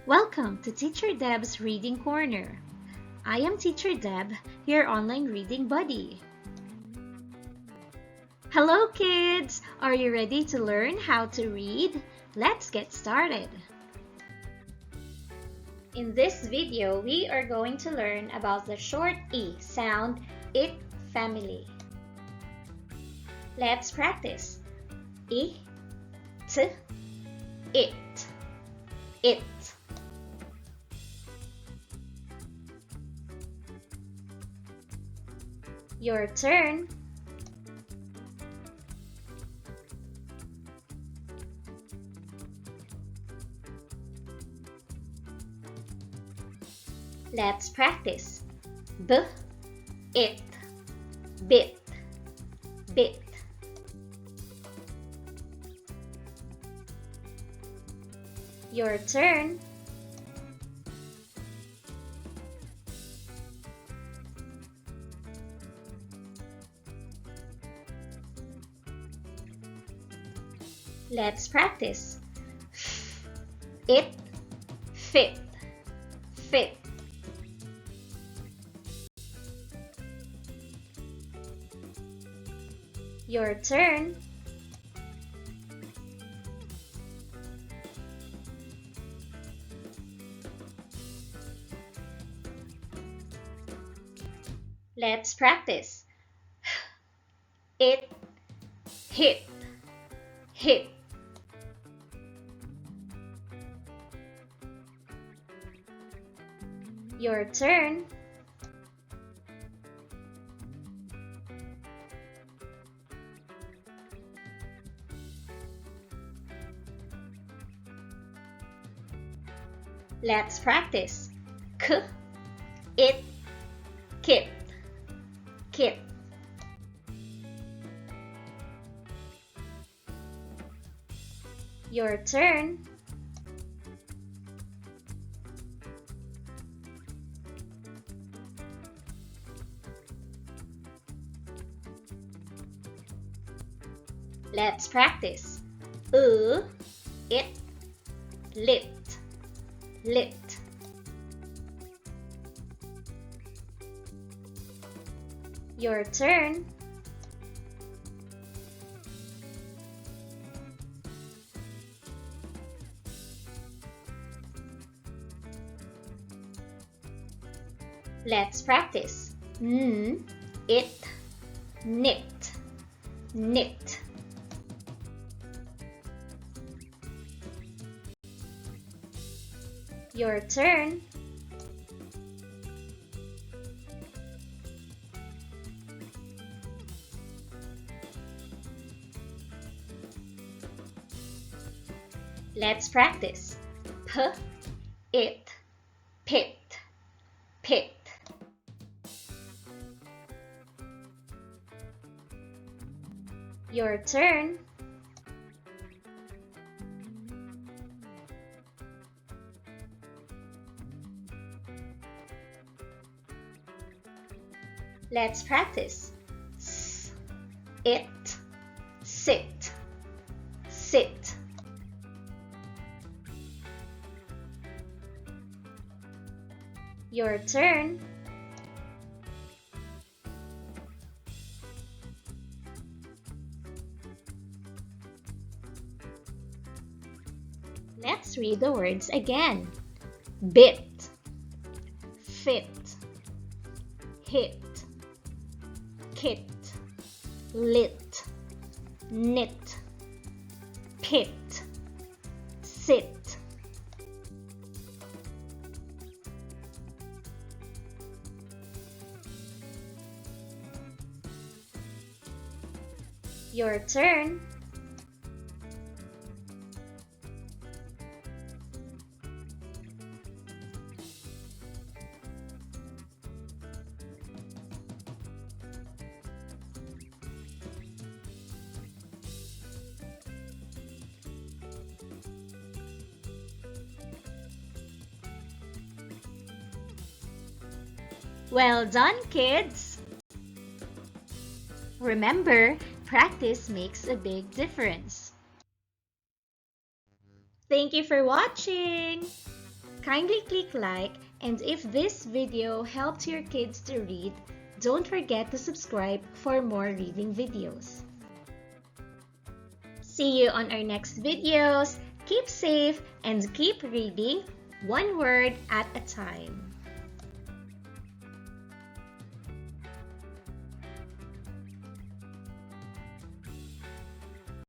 Welcome to Teacher Deb's Reading Corner. I am Teacher Deb, your online reading buddy. Hello kids! Are you ready to learn how to read? Let's get started. In this video, we are going to learn about the short E sound IT family. Let's practice. I, T, it, it. Your turn. Let's practice. B, it, bit, bit. Your turn. Let's practice. It, fit, fit. Your turn. Let's practice. It, hit, hit. Your turn. Let's practice. K, it, kit, kit. Your turn. Let's practice. It, lit, lit. Your turn. Let's practice. It, knit, knit. Your turn. Let's practice. P, it, pit, pit. Your turn. Let's practice. S, it, sit, sit. Your turn. Let's read the words again. Bit, fit, hit, kit, lit, knit, pit, sit. Your turn. Well done, kids! Remember, practice makes a big difference. Thank you for watching! kindly click like, and if this video helped your kids to read, don't forget to subscribe for more reading videos. See you on our next videos. Keep safe and keep reading one word at a time.